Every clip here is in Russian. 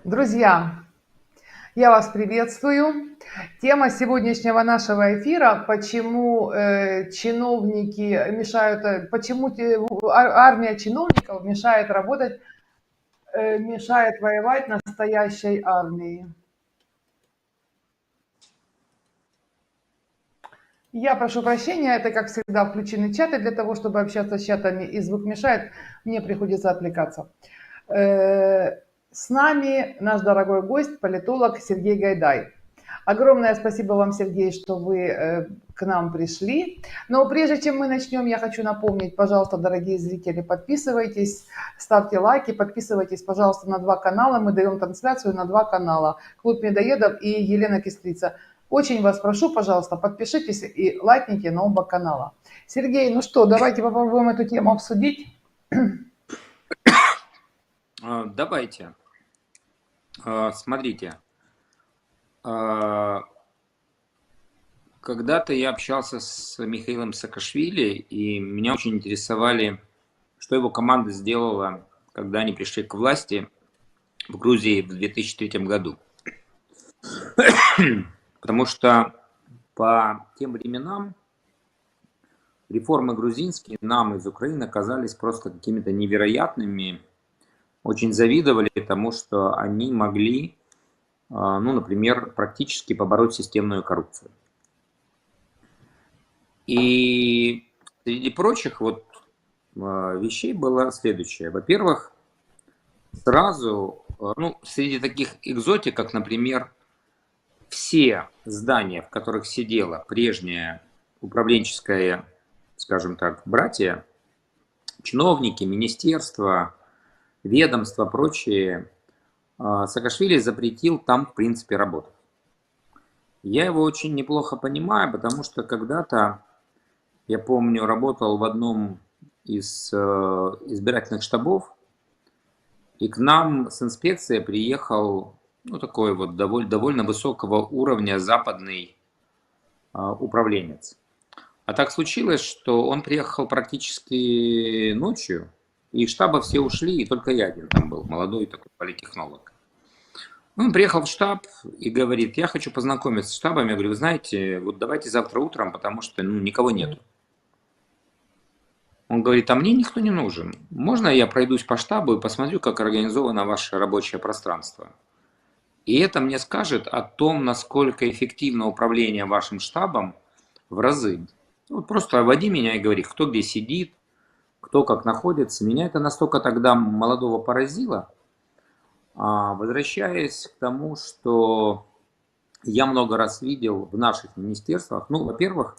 Друзья, я вас приветствую. Тема сегодняшнего нашего эфира: почему чиновники мешают, армия чиновников мешает работать, мешает воевать настоящей армии. Я прошу прощения, это, как всегда, включены чаты. Для того, чтобы общаться с чатами и звук мешает, мне приходится отвлекаться. С нами наш дорогой гость, политолог Сергей Гайдай. Огромное спасибо вам, Сергей, что вы к нам пришли. Но прежде чем мы начнем, я хочу напомнить, пожалуйста, дорогие зрители, подписывайтесь, ставьте лайки, подписывайтесь, пожалуйста, на 2 канала. Мы даем трансляцию на 2 канала. Клуб Медоедов и Елена Кислица. Очень вас прошу, пожалуйста, подпишитесь и лайкните на оба канала. Сергей, ну что, давайте попробуем эту тему обсудить. Давайте. Смотрите. Когда-то я общался с Михаилом Саакашвили, и меня очень интересовали, что его команда сделала, когда они пришли к власти в Грузии в 2003 году. Потому что по тем временам реформы грузинские нам из Украины казались просто какими-то невероятными. Очень завидовали тому, что они могли, ну, например, практически побороть системную коррупцию. И среди прочих вещей было следующее. Во-первых, сразу, ну, среди таких экзотик, как, например, все здания, в которых сидела прежняя управленческая, скажем так, братья, чиновники, министерства, ведомства, прочие, Саакашвили запретил там, в принципе, работать. Я его очень неплохо понимаю, потому что когда-то, я помню, работал в одном из избирательных штабов, и к нам с инспекцией приехал, ну, такой вот довольно высокого уровня западный управленец. А так случилось, что он приехал практически ночью, и из штаба все ушли, и только я один там был, молодой такой политтехнолог. Он приехал в штаб и говорит: я хочу познакомиться с штабом. Я говорю: вы знаете, вот давайте завтра утром, потому что никого нету. Он говорит: а мне никто не нужен. Можно я пройдусь по штабу и посмотрю, как организовано ваше рабочее пространство? И это мне скажет о том, насколько эффективно управление вашим штабом в разы. Вот просто води меня и говори, кто где сидит, кто как находится. Меня это настолько тогда молодого поразило. Возвращаясь к тому, что я много раз видел в наших министерствах. Ну, во-первых,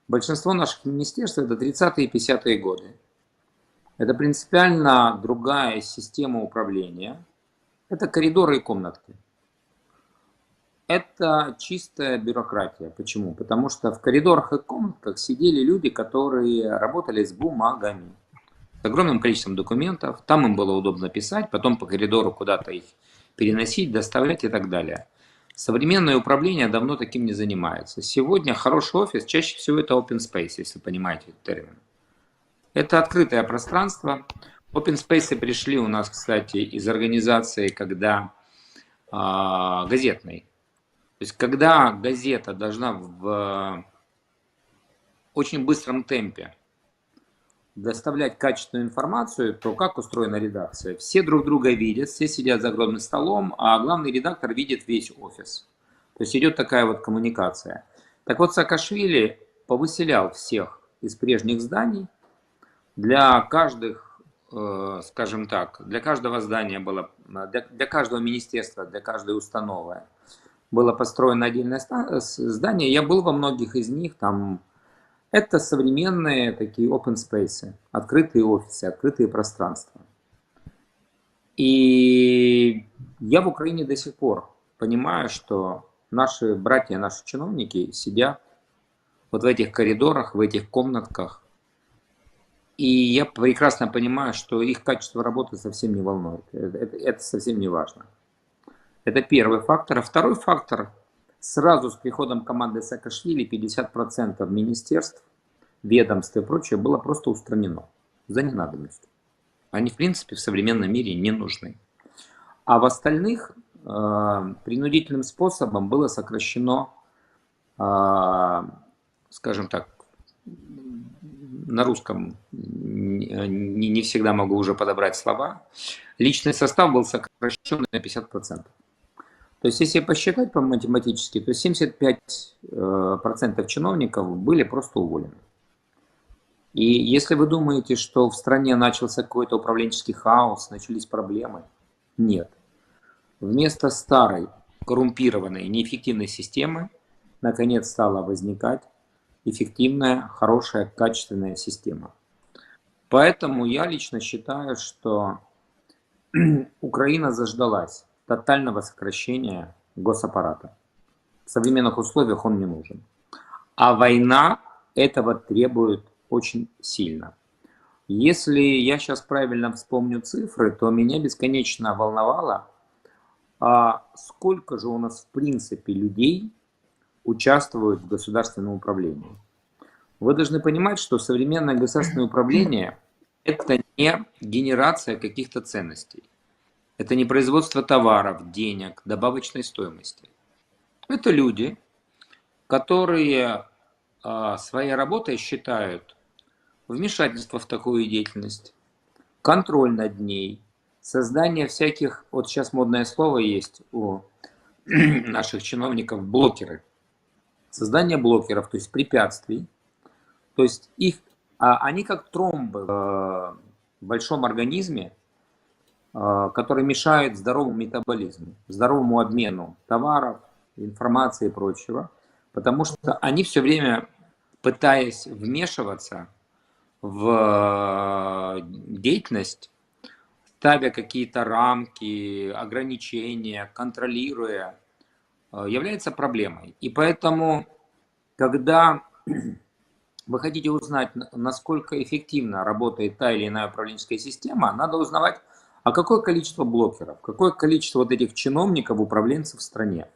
большинство наших министерств это 30-е и 50-е годы. Это принципиально другая система управления. Это коридоры и комнатки. Это чистая бюрократия. Почему? Потому что в коридорах и комнатках сидели люди, которые работали с бумагами, с огромным количеством документов. Там им было удобно писать, потом по коридору куда-то их переносить, доставлять и так далее. Современное управление давно таким не занимается. Сегодня хороший офис, чаще всего это open space, если понимаете этот термин. Это открытое пространство. Open space пришли у нас, кстати, из организации, когда газетной. То есть, когда газета должна в очень быстром темпе доставлять качественную информацию, то как устроена редакция? Все друг друга видят, все сидят за огромным столом, а главный редактор видит весь офис. То есть идет такая вот коммуникация. Так вот, Саакашвили повыселял всех из прежних зданий. Для каждых, скажем так, для каждого здания было, для каждого министерства, для каждой установы было построено отдельное здание. Я был во многих из них, там это современные такие open space, открытые офисы, открытые пространства. И я в Украине до сих пор понимаю, что наши братья, наши чиновники сидят вот в этих коридорах, в этих комнатках. И я прекрасно понимаю, что их качество работы совсем не волнует. Это совсем не важно. Это первый фактор. А второй фактор: сразу с приходом команды Саакашвили 50% министерств, ведомств и прочее было просто устранено за ненадобностью. Они, в принципе, в современном мире не нужны. А в остальных принудительным способом было сокращено, скажем так, на русском не всегда могу уже подобрать слова, личный состав был сокращен на 50%. То есть, если посчитать по-математически, то 75% чиновников были просто уволены. И если вы думаете, что в стране начался какой-то управленческий хаос, начались проблемы, нет. Вместо старой, коррумпированной, неэффективной системы, наконец стала возникать эффективная, хорошая, качественная система. Поэтому я лично считаю, что Украина заждалась тотального сокращения госаппарата. В современных условиях он не нужен. А война этого требует очень сильно. Если я сейчас правильно вспомню цифры, то меня бесконечно волновало, а сколько же у нас в принципе людей участвуют в государственном управлении. Вы должны понимать, что современное государственное управление – это не генерация каких-то ценностей. Это не производство товаров, денег, добавочной стоимости. Это люди, которые своей работой считают вмешательство в такую деятельность, контроль над ней, создание всяких, вот сейчас модное слово есть у наших чиновников, блокеры. Создание блокеров, то есть препятствий. То есть они как тромбы в большом организме, которые мешают здоровому метаболизму, здоровому обмену товаров, информации и прочего. Потому что они все время, пытаясь вмешиваться в деятельность, ставя какие-то рамки, ограничения, контролируя, является проблемой. И поэтому, когда вы хотите узнать, насколько эффективно работает та или иная управленческая система, надо узнавать, а какое количество блокеров, какое количество вот этих чиновников, управленцев в стране.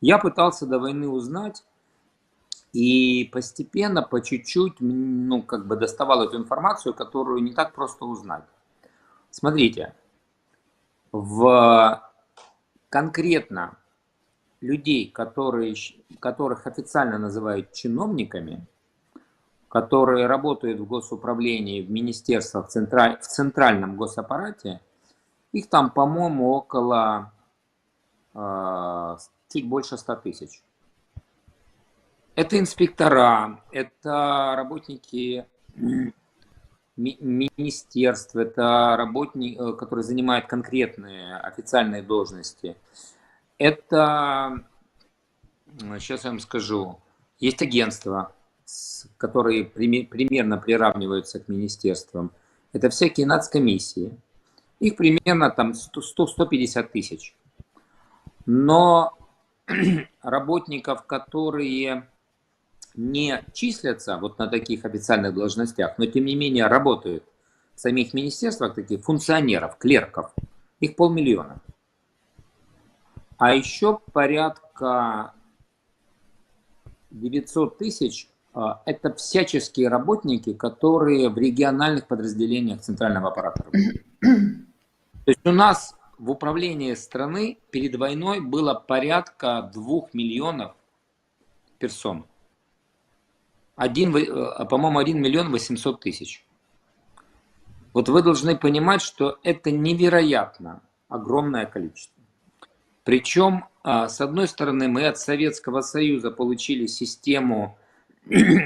Я пытался до войны узнать, и постепенно, по чуть-чуть, доставал эту информацию, которую не так просто узнать. Смотрите, конкретно людей, которых официально называют чиновниками, которые работают в госуправлении, в министерствах, в центральном госаппарате, их там, по-моему, около чуть больше 100 тысяч. Это инспектора, это работники министерств, это работники, которые занимают конкретные официальные должности. Это, сейчас я вам скажу, есть агентства, которые примерно приравниваются к министерствам. Это всякие нацкомиссии. Их примерно там 100-150 тысяч. Но работников, которые не числятся вот на таких официальных должностях, но тем не менее работают в самих министерствах, таких функционеров, клерков, их 500 000. А еще порядка 900 тысяч – это всяческие работники, которые в региональных подразделениях центрального аппарата работают. То есть у нас в управлении страны перед войной было порядка 2 миллионов персон. По-моему, 1 800 000. Вот вы должны понимать, что это невероятно огромное количество. Причем, с одной стороны, мы от Советского Союза получили систему,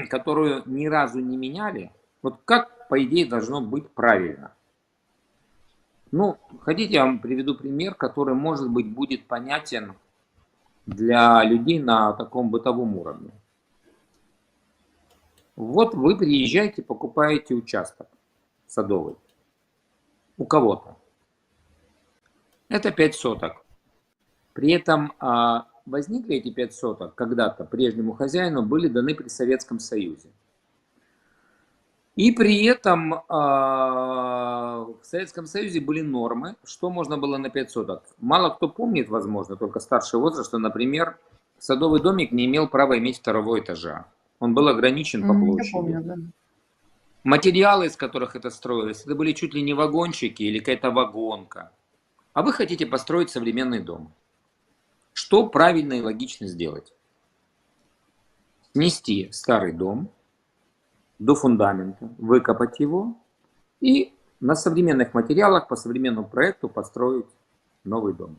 которую ни разу не меняли. Вот как, по идее, должно быть правильно. Ну, хотите, я вам приведу пример, который, может быть, будет понятен для людей на таком бытовом уровне. Вот вы приезжаете, покупаете участок садовый у кого-то. Это 5 соток. При этом возникли эти 5 соток когда-то прежнему хозяину, были даны при Советском Союзе. И при этом в Советском Союзе были нормы, что можно было на 5 соток. Мало кто помнит, возможно, только старший возраст, что, например, садовый домик не имел права иметь второго этажа. Он был ограничен по площади. Я помню, да. Материалы, из которых это строилось, это были чуть ли не вагончики или какая-то вагонка. А вы хотите построить современный дом. Что правильно и логично сделать? Снести старый дом до фундамента, выкопать его и на современных материалах по современному проекту построить новый дом.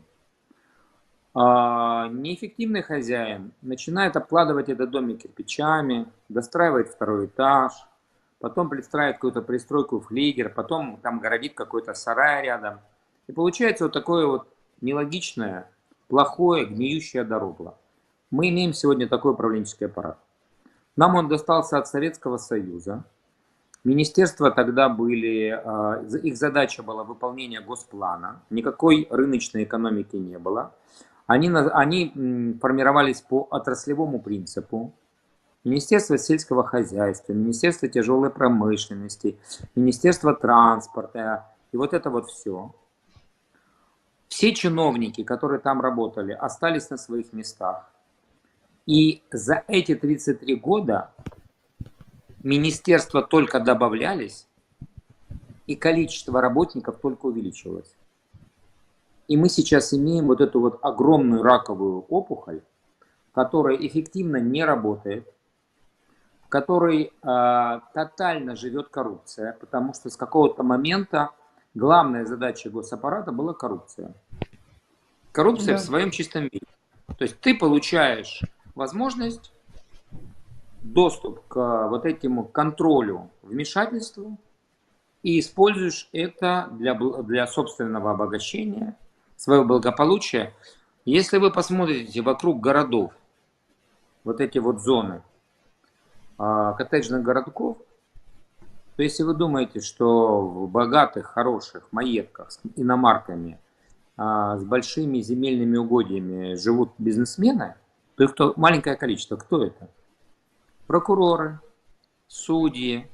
А неэффективный хозяин начинает обкладывать этот домик кирпичами, достраивает второй этаж, потом пристраивает какую-то пристройку в флигель, потом там городит какой-то сарай рядом. И получается вот такое вот нелогичное, плохое, гниющее дорогло. Мы имеем сегодня такой управленческий аппарат. Нам он достался от Советского Союза. Министерства тогда были, их задача была выполнение госплана, никакой рыночной экономики не было. Они формировались по отраслевому принципу. Министерство сельского хозяйства, Министерство тяжелой промышленности, Министерство транспорта и вот это вот все. Все чиновники, которые там работали, остались на своих местах. И за эти 33 года министерства только добавлялись, и количество работников только увеличивалось. И мы сейчас имеем вот эту вот огромную раковую опухоль, которая эффективно не работает, в которой тотально живет коррупция, потому что с какого-то момента главная задача госаппарата была коррупция. Коррупция в своем чистом виде. То есть ты получаешь возможность, доступ к вот этому контролю, вмешательству, и используешь это для собственного обогащения, своего благополучия. Если вы посмотрите вокруг городов, вот эти вот зоны коттеджных городков, то если вы думаете, что в богатых, хороших маетках с иномарками, с большими земельными угодьями живут бизнесмены, то их маленькое количество. Кто это? Прокуроры, судьи,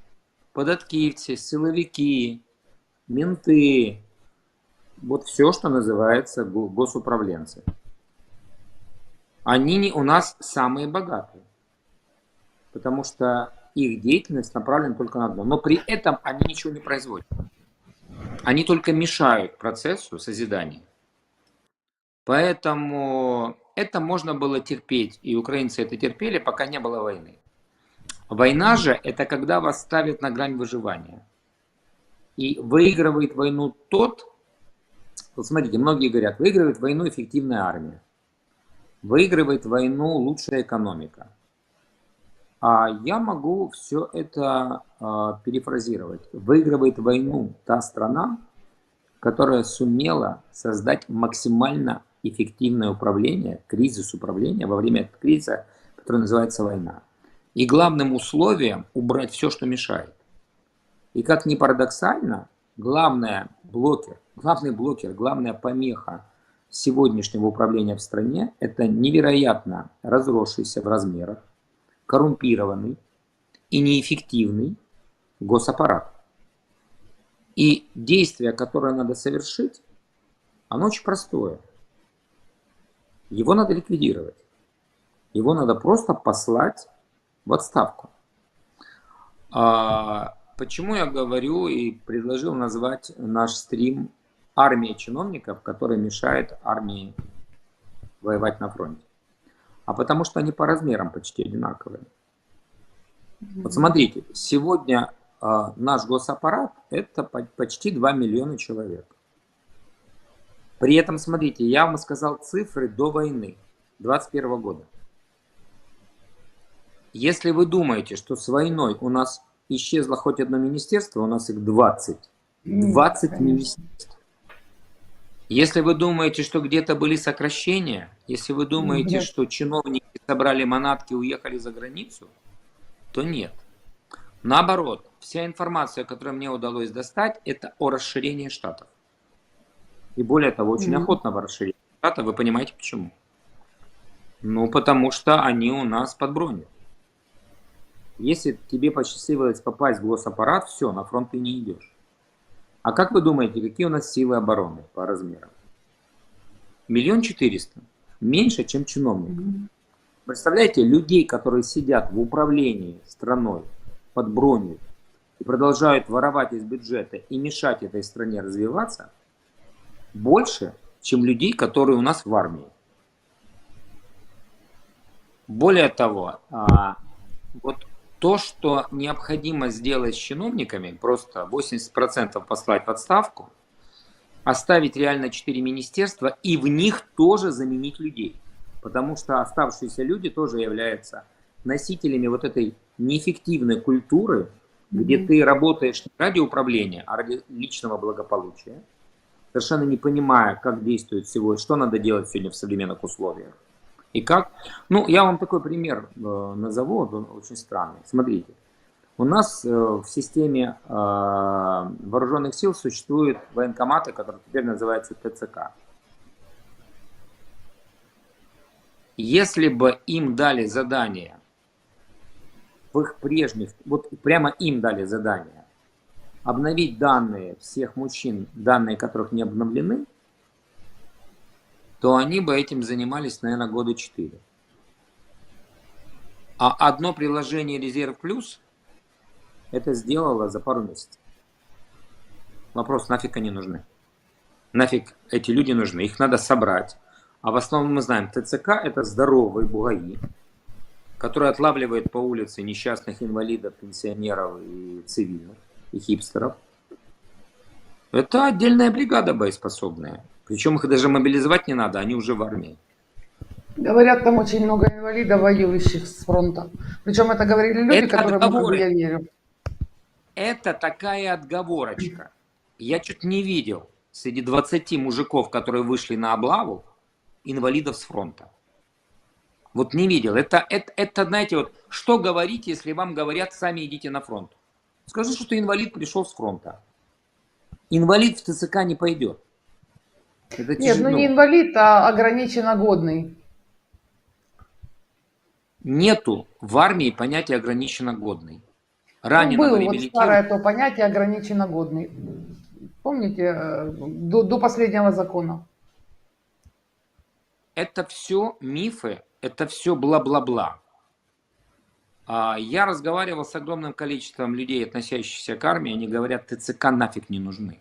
податкивцы, силовики, менты. Вот все, что называется госуправленцы. Они у нас самые богатые, потому что их деятельность направлена только на одно. Но при этом они ничего не производят. Они только мешают процессу созидания. Поэтому это можно было терпеть, и украинцы это терпели, пока не было войны. Война же это когда вас ставят на грань выживания. И выигрывает войну тот, вот смотрите, многие говорят, выигрывает войну эффективная армия, выигрывает войну лучшая экономика. А я могу все это перефразировать. Выигрывает войну та страна, которая сумела создать максимально эффективное управление, кризис управления во время этого кризиса, который называется война. И главным условием убрать все, что мешает. И как ни парадоксально, главный блокер, главная помеха сегодняшнего управления в стране – это невероятно разросшийся в размерах, коррумпированный и неэффективный госаппарат. И действие, которое надо совершить, оно очень простое. Его надо ликвидировать. Его надо просто послать в отставку. Почему я говорю и предложил назвать наш стрим «Армия чиновников, которые мешают армии воевать на фронте»? А потому что они по размерам почти одинаковые. Вот смотрите, сегодня наш госаппарат это почти 2 миллиона человек. При этом, смотрите, я вам сказал цифры до войны, 2021 года. Если вы думаете, что с войной у нас исчезло хоть одно министерство, у нас их 20. 20 министерств. Если вы думаете, что где-то были сокращения, если вы думаете, что чиновники собрали манатки и уехали за границу, то нет. Наоборот, вся информация, которую мне удалось достать, это о расширении штатов. И более того, очень охотного расширения штатов. Вы понимаете почему? Ну, потому что они у нас под броней. Если тебе посчастливилось попасть в госаппарат, все, на фронт ты не идешь. А как вы думаете, какие у нас силы обороны по размерам? 1 400 000. Меньше, чем чиновников. Представляете, людей, которые сидят в управлении страной под броней и продолжают воровать из бюджета и мешать этой стране развиваться, больше, чем людей, которые у нас в армии. Более того, вот то, что необходимо сделать с чиновниками, просто 80% послать в отставку, оставить реально 4 министерства и в них тоже заменить людей. Потому что оставшиеся люди тоже являются носителями вот этой неэффективной культуры, где ты работаешь не ради управления, а ради личного благополучия, совершенно не понимая, как действует всего, что надо делать сегодня в современных условиях. И как? Ну, я вам такой пример назову, он очень странный. Смотрите, у нас в системе вооруженных сил существуют военкоматы, которые теперь называются ТЦК. Если бы им дали задание в их прежних, вот прямо им дали задание, обновить данные всех мужчин, данные которых не обновлены, то они бы этим занимались, наверное, года 4. А одно приложение Резерв Плюс это сделало за пару месяцев. Вопрос, нафиг они нужны? Нафиг эти люди нужны? Их надо собрать. А в основном мы знаем, ТЦК это здоровые бугаи, которые отлавливают по улице несчастных инвалидов, пенсионеров и цивильных, и хипстеров. Это отдельная бригада боеспособная. Причем их даже мобилизовать не надо, они уже в армии. Говорят, там очень много инвалидов, воюющих с фронта. Причем это говорили люди, Это которым отговоры. я верю. Это такая отговорочка. Я чуть не видел среди 20 мужиков, которые вышли на облаву, инвалидов с фронта. Вот не видел. Это, знаете, вот что говорить, если вам говорят, сами идите на фронт? Скажи, что ты инвалид пришел с фронта. Инвалид в ТЦК не пойдет. Это Нет, тяжело. ну не инвалид, а ограниченно годный. Нету в армии понятия ограниченно годный. Ну, Раненого было вот реабилитировать. старое то понятие ограниченно годный. Помните, до последнего закона? Это все мифы, это все бла-бла-бла. Я разговаривал с огромным количеством людей, относящихся к армии, они говорят, ТЦК нафиг не нужны.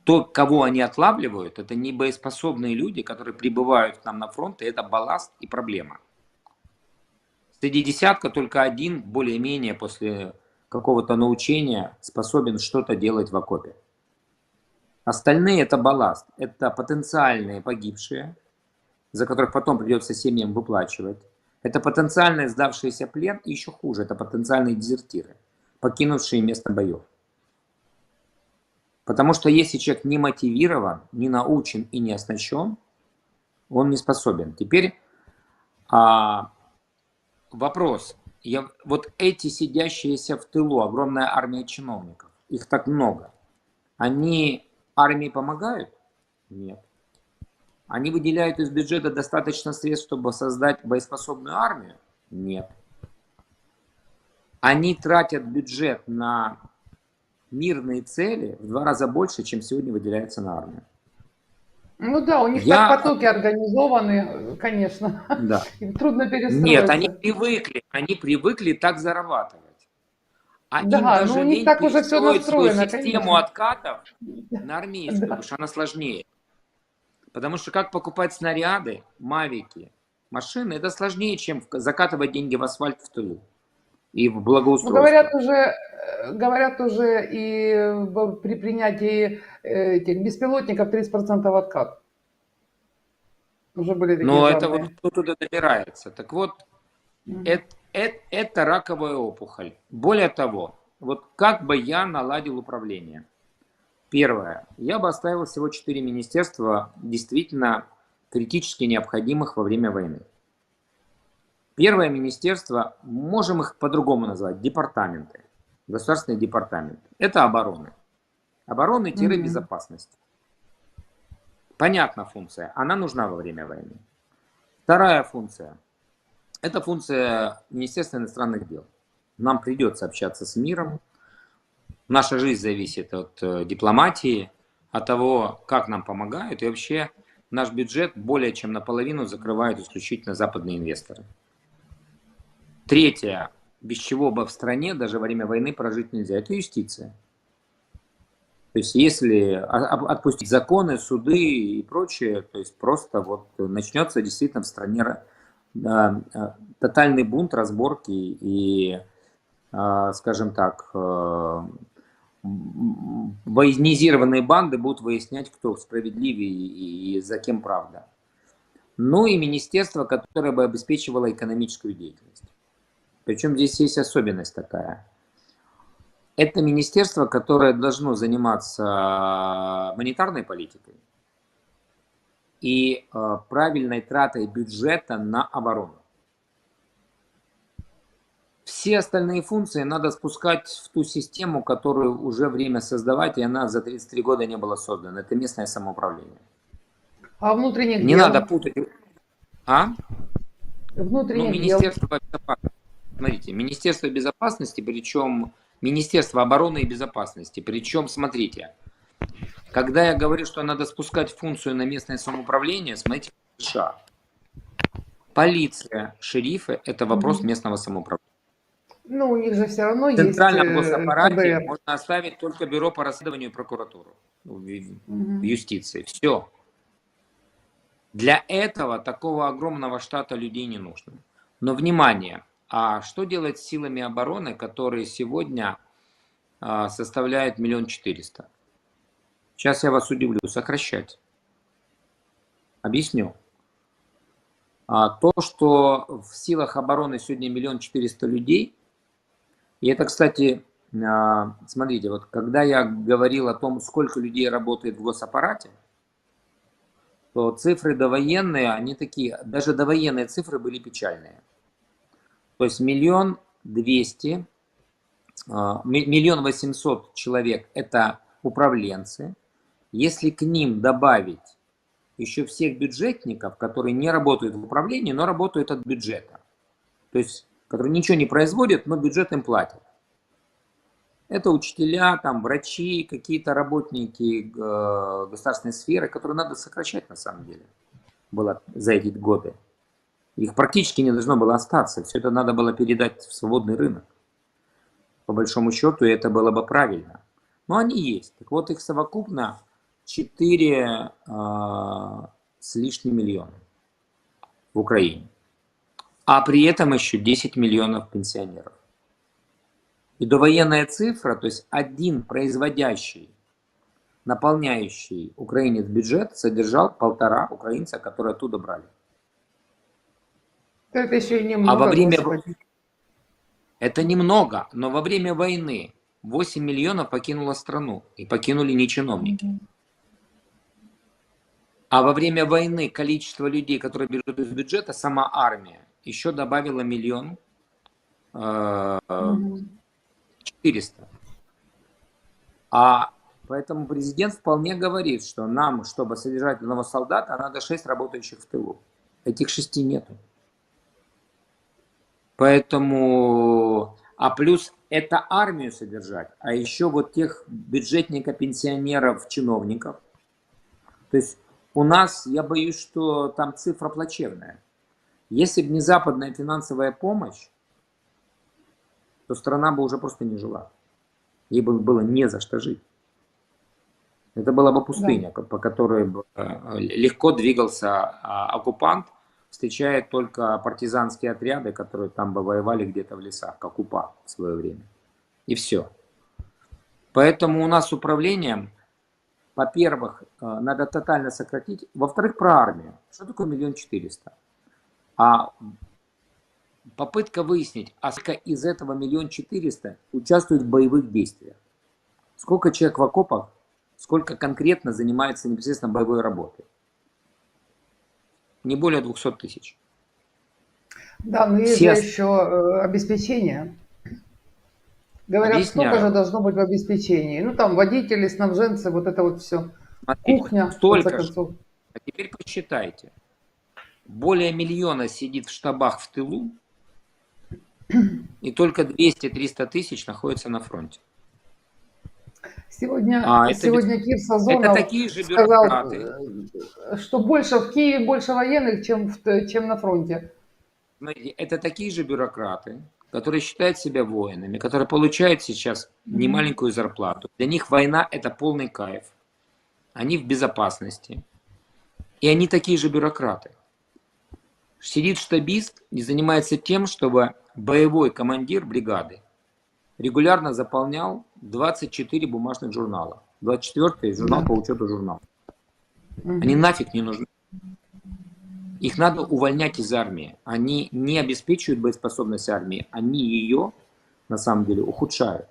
То, кого они отлавливают, это не боеспособные люди, которые прибывают к нам на фронт, и это балласт и проблема. Среди десятка только один более-менее после какого-то научения способен что-то делать в окопе. Остальные это балласт, это потенциальные погибшие, за которых потом придется семьям выплачивать. Это потенциальные сдавшиеся плен, и еще хуже, это потенциальные дезертиры, покинувшие место боев. Потому что если человек не мотивирован, не научен и не оснащен, он не способен. Теперь вопрос. Вот эти сидящиеся в тылу, огромная армия чиновников, их так много, они армии помогают? Нет. Они выделяют из бюджета достаточно средств, чтобы создать боеспособную армию? Нет. Они тратят бюджет на мирные цели в 2 раза больше, чем сегодня выделяется на армию. Ну да, у них так потоки организованы, конечно. Да. Им трудно перестроиться. Нет, они привыкли так зарабатывать. А Да, им даже ну у них лень так уже все перестроить свою настроено, систему конечно. откатов на армейскую, Да. потому что она сложнее. Потому что как покупать снаряды, мавики, машины, это сложнее, чем закатывать деньги в асфальт в тылу и в Ну, благоустройство. говорят уже и при принятии этих беспилотников 30% откат. Уже были такие Но это вот данные. кто туда добирается. Так вот, это раковая опухоль. Более того, вот как бы я наладил управление? Первое. Я бы оставил всего 4 министерства, действительно критически необходимых во время войны. Первое министерство, можем их по-другому назвать, департаменты. Государственный департамент. Это обороны. Обороны-безопасности. Понятна функция. Она нужна во время войны. Вторая функция. Это функция Министерства иностранных дел. Нам придется общаться с миром. Наша жизнь зависит от дипломатии, от того, как нам помогают. И вообще наш бюджет более чем наполовину закрывают исключительно западные инвесторы. Третье, без чего бы в стране даже во время войны прожить нельзя, это юстиция. То есть если отпустить законы, суды и прочее, то есть просто вот начнется действительно в стране тотальный бунт, разборки и, скажем так, военизированные банды будут выяснять, кто справедливее и за кем правда. Ну и министерство, которое бы обеспечивало экономическую деятельность. Причем здесь есть особенность такая. Это министерство, которое должно заниматься монетарной политикой и правильной тратой бюджета на оборону. Все остальные функции надо спускать в ту систему, которую уже время создавать, и она за 33 года не была создана. Это местное самоуправление. А внутренних Не дел? надо путать. Ну, Внутренних дел. Министерство безопасности. Смотрите, Министерство безопасности, причем Министерство обороны и безопасности. Причем, смотрите, когда я говорю, что надо спускать функцию на местное самоуправление, смотрите, США. Полиция, шерифы – это вопрос местного самоуправления. Ну, у них же все равно В есть центральном госаппарате КДР. можно оставить только бюро по расследованию и прокуратуру, в юстиции. Все. Для этого такого огромного штата людей не нужно. Но внимание, а что делать с силами обороны, которые сегодня составляют 1 400 000? Сейчас я вас удивлю, сокращать. Объясню. То, что в силах обороны сегодня 1 400 000 людей, и это, кстати, смотрите, вот когда я говорил о том, сколько людей работает в госаппарате, то цифры довоенные, они такие, даже довоенные цифры были печальные. То есть 1 200 000, 1 800 000 человек – это управленцы. Если к ним добавить еще всех бюджетников, которые не работают в управлении, но работают от бюджета, то есть которые ничего не производят, но бюджет им платит. Это учителя, там, врачи, какие-то работники государственной сферы, которые надо сокращать на самом деле было за эти годы. Их практически не должно было остаться. Все это надо было передать в свободный рынок. По большому счету, это было бы правильно. Но они есть. Так вот, их совокупно 4 с лишним миллиона в Украине. А при этом еще 10 миллионов пенсионеров. И довоенная цифра, то есть один производящий, наполняющий украинец бюджет, содержал 1,5 украинца, которые оттуда брали. Это еще и немного, во время... Господи. Это немного, но во время войны 8 миллионов покинуло страну, и покинули не чиновники. А во время войны количество людей, которые берут из бюджета, сама армия, еще добавила 1 400 000. Поэтому президент вполне говорит, что нам, чтобы содержать одного солдата, надо 6 работающих в тылу. Этих 6 нету. Поэтому, плюс это армию содержать, а еще вот тех бюджетников, пенсионеров, чиновников. То есть у нас, я боюсь, что там цифра плачевная. Если бы не западная финансовая помощь, то страна бы уже просто не жила. Ей было не за что жить. Это была бы пустыня, по которой легко двигался оккупант, встречая только партизанские отряды, которые там бы воевали где-то в лесах, как УПА в свое время. И все. Поэтому у нас с управлением, во-первых, надо тотально сократить. Во-вторых, про армию. Что такое 1 400 000? Попытка выяснить, сколько из этого 1 400 000 участвует в боевых действиях. Сколько человек в окопах, сколько конкретно занимается непосредственно боевой работой. Не более 200 000. Да, но есть же еще обеспечение. Говорят, Объясняю. сколько же должно быть в обеспечении. Ну, там водители, снабженцы, вот это вот все. Смотрите, Кухня, в столько конце концов. же. А теперь посчитайте. Более 1 миллиона сидит в штабах в тылу, и только 200-300 тысяч находятся на фронте. Сегодня Кир Сазонов это такие же бюрократы. сказал, что в Киеве больше военных, чем на фронте. Смотрите, это такие же бюрократы, которые считают себя воинами, которые получают сейчас немаленькую зарплату. Для них война – это полный кайф. Они в безопасности. И они такие же бюрократы. Сидит штабист и занимается тем, чтобы боевой командир бригады регулярно заполнял 24 бумажных журнала. 24-й журнал Да. по учету журнал. Они Мгм. нафиг не нужны. Их надо увольнять из армии. Они не обеспечивают боеспособность армии, они ее на самом деле ухудшают.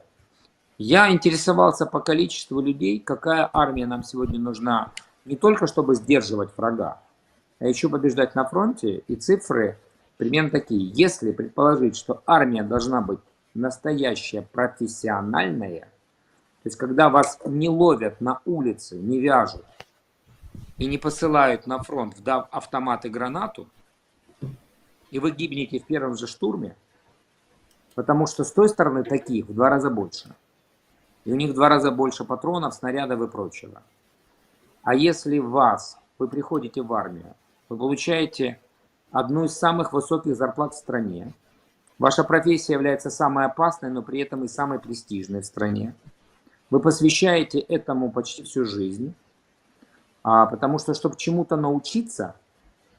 Я интересовался по количеству людей, какая армия нам сегодня нужна, не только чтобы сдерживать врага, а еще побеждать на фронте. И цифры примерно такие. Если предположить, что армия должна быть настоящая, профессиональная, то есть когда вас не ловят на улице, не вяжут и не посылают на фронт, вдав автомат и гранату, и вы гибнете в первом же штурме, потому что с той стороны таких в 2 раза больше. И у них в 2 раза больше патронов, снарядов и прочего. А если вы приходите в армию, вы получаете одну из самых высоких зарплат в стране, ваша профессия является самой опасной, но при этом и самой престижной в стране, вы посвящаете этому почти всю жизнь, потому что, чтобы чему-то научиться,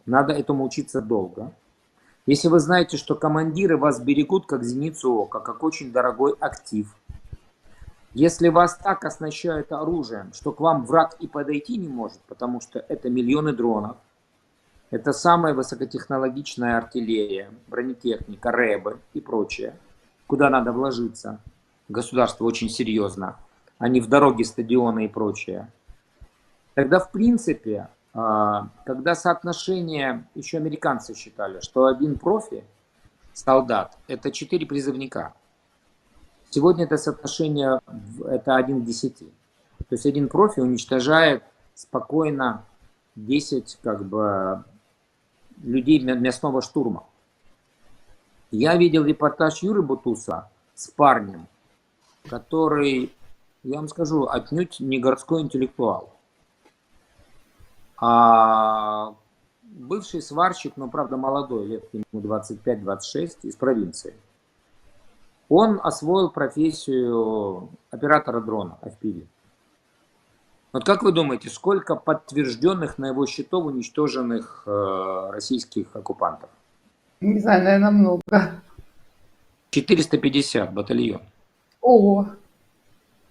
надо этому учиться долго. Если вы знаете, что командиры вас берегут как зеницу ока, как очень дорогой актив, если вас так оснащают оружием, что к вам враг и подойти не может, потому что это миллионы дронов, это самая высокотехнологичная артиллерия, бронетехника, рэбы и прочее, куда надо вложиться, государство очень серьезно, а не в дороги, стадионы и прочее. Тогда, в принципе, когда соотношение, еще американцы считали, что один профи, солдат, это 4 призывника. Сегодня это соотношение, это 1 к 10. То есть один профи уничтожает спокойно 10 людей мясного штурма. Я видел репортаж Юры Бутуса с парнем, который, я вам скажу, отнюдь не городской интеллектуал. А бывший сварщик, но правда молодой, лет ему 25-26, из провинции. Он освоил профессию оператора дрона FPV. Вот как вы думаете, сколько подтвержденных на его счетов уничтоженных российских оккупантов? Не знаю, наверное, много. 450 батальон. Ого.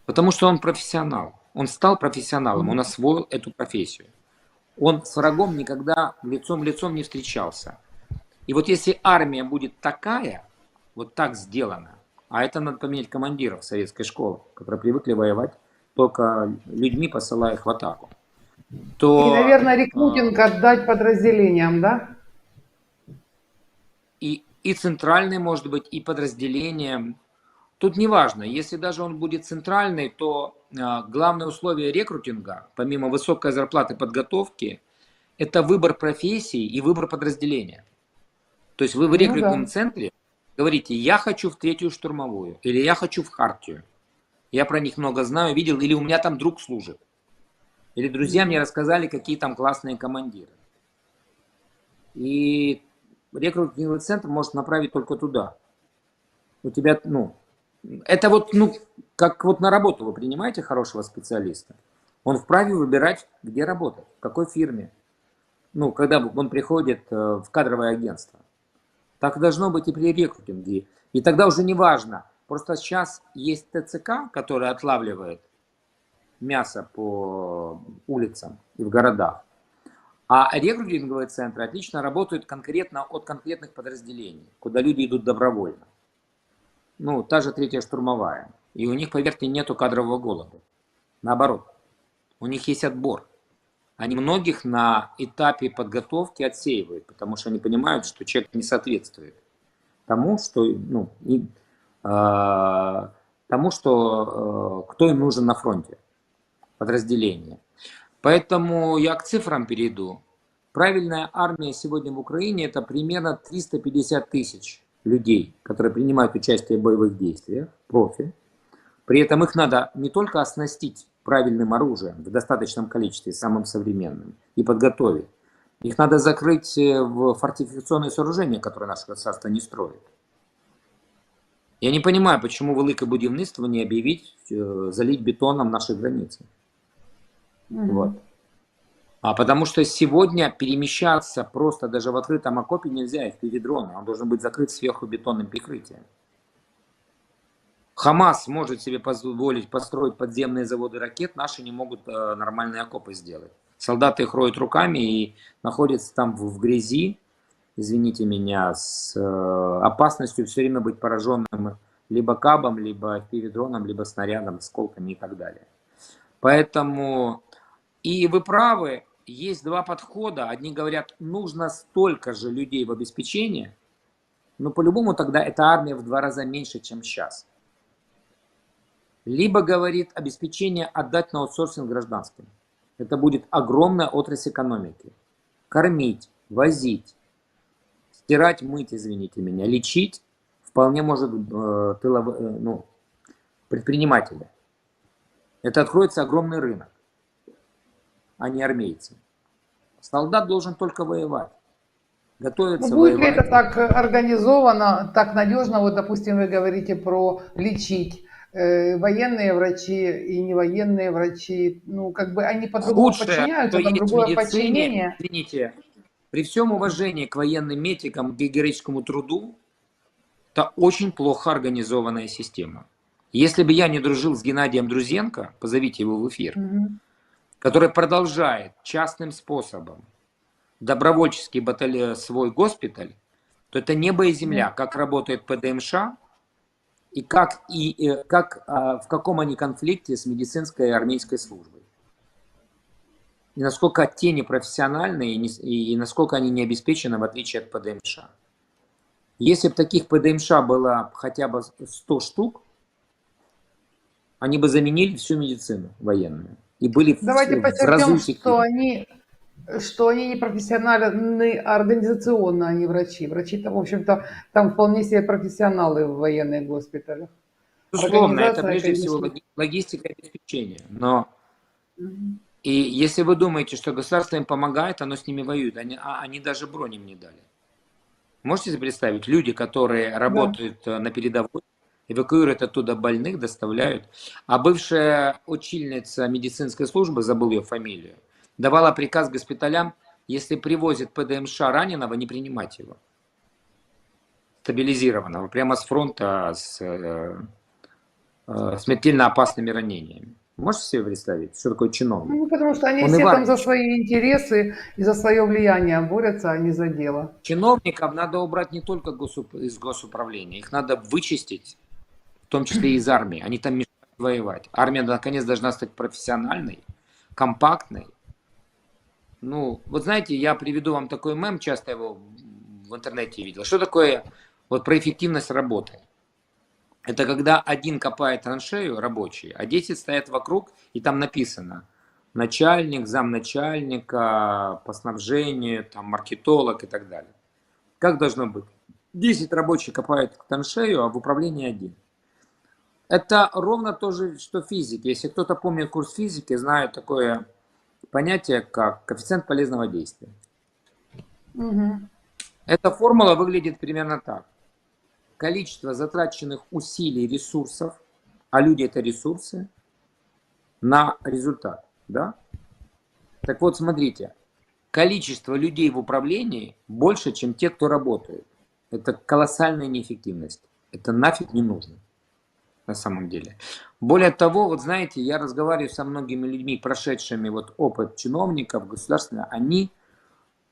Потому что он профессионал. Он стал профессионалом, он освоил эту профессию. Он с врагом никогда лицом в лицом не встречался. И вот если армия будет такая, вот так сделана, а это надо поменять командиров советской школы, которые привыкли воевать только людьми, посылая их в атаку, И, то наверное, рекрутинг отдать подразделениям, да? и центральный, может быть, и подразделением. Тут не важно, если даже он будет центральный, то главное условие рекрутинга, помимо высокой зарплаты подготовки, это выбор профессии и выбор подразделения. То есть вы в Ну рекрутном да. центре говорите, я хочу в 3-ю штурмовую, или я хочу в Хартию. Я про них много знаю, видел, или у меня там друг служит. Или друзья мне рассказали, какие там классные командиры. И рекрутинговый центр может направить только туда. У тебя, это вот, как вот на работу вы принимаете хорошего специалиста, он вправе выбирать, где работать, в какой фирме. Когда он приходит в кадровое агентство. Так должно быть и при рекрутинге. И тогда уже не важно. Просто сейчас есть ТЦК, который отлавливает мясо по улицам и в городах. А рекрутинговые центры отлично работают конкретно от конкретных подразделений, куда люди идут добровольно. Та же 3-я штурмовая. И у них, поверьте, нету кадрового голода. Наоборот, у них есть отбор. Они многих на этапе подготовки отсеивают, потому что они понимают, что человек не соответствует тому, что кто им нужен на фронте, подразделение. Поэтому я к цифрам перейду. Правильная армия сегодня в Украине это примерно 350 тысяч людей, которые принимают участие в боевых действиях, профи. При этом их надо не только оснастить правильным оружием в достаточном количестве, самым современным, и подготовить. Их надо закрыть в фортификационные сооружения, которые наше государство не строит. Я не понимаю, почему велике будівництво не объявить, залить бетоном наши границы. Вот. Потому что сегодня перемещаться просто даже в открытом окопе нельзя, FPV дрона. Он должен быть закрыт сверху бетонным прикрытием. Хамас может себе позволить построить подземные заводы ракет, наши не могут нормальные окопы сделать. Солдаты их роют руками и находятся там в грязи, извините меня, с опасностью все время быть пораженным либо кабом, либо FPV-дроном, либо снарядом, осколками и так далее. Поэтому, и вы правы, есть два подхода. Одни говорят, нужно столько же людей в обеспечении, но по-любому тогда эта армия в 2 раза меньше, чем сейчас. Либо, говорит, обеспечение отдать на аутсорсинг гражданским. Это будет огромная отрасль экономики. Кормить, возить, стирать, мыть, извините меня, лечить вполне может предприниматели. Это откроется огромный рынок, а не армейцы. Солдат должен только воевать. Ну, Готовиться будет ли это воевать. так организовано, так надежно? Вот, допустим, вы говорите про лечить. Военные врачи и невоенные врачи, ну, как бы они по-другому Худшее, что подчиняются, там есть в другое медицине, подчинение. извините, при всем уважении к военным медикам, к героическому труду, это очень плохо организованная система. Если бы я не дружил с Геннадием Друзенко, позовите его в эфир, Мгм. который продолжает частным способом добровольческий свой госпиталь, то это небо и земля, как работает ПДМШ и в каком они конфликте с медицинской и армейской службой. И насколько те непрофессиональные и насколько они не обеспечены, в отличие от ПДМШ. Если бы таких ПДМШ было хотя бы 100 штук, они бы заменили всю медицину военную. И были Давайте в разы подчеркнем, эффективнее. что они не профессиональны организационно, они врачи. Врачи-то, в общем-то, там вполне себе профессионалы в военных госпиталях. Безусловно, это Организация, прежде всего конечно. логистика и обеспечение. Но Мгм. и если вы думаете, что государство им помогает, оно с ними воюет, они даже бронь им не дали. Можете себе представить, люди, которые Да. работают на передовой, эвакуируют оттуда больных, доставляют. А бывшая очильница медицинской службы, забыл ее фамилию, давала приказ госпиталям, если привозят ПДМШ раненого, не принимать его. Стабилизированного, прямо с фронта, с смертельно опасными ранениями. Можете себе представить, что такое чиновник? Ну, потому что они Он и в все там армии. за свои интересы и за свое влияние борются, а не за дело. Чиновников надо убрать не только из госуправления, их надо вычистить, в том числе и из армии. Они там мешают воевать. Армия, наконец, должна стать профессиональной, компактной. Ну, вот знаете, я приведу вам такой мем, часто его в интернете видел. Что такое вот про эффективность работы? Это когда один копает траншею, рабочий, а 10 стоят вокруг, и там написано начальник, замначальника, по снабжению, там, маркетолог и так далее. Как должно быть? 10 рабочих копают траншею, а в управлении один. Это ровно то же, что физики. Если кто-то помнит курс физики, знает такое понятие, как коэффициент полезного действия. Мгм. Эта формула выглядит примерно так. Количество затраченных усилий, ресурсов, а люди это ресурсы, на результат. Да? Так вот, смотрите, количество людей в управлении больше, чем те, кто работает. Это колоссальная неэффективность. Это нафиг не нужно на самом деле. Более того, вот знаете, я разговариваю со многими людьми, прошедшими вот опыт чиновников государственного, они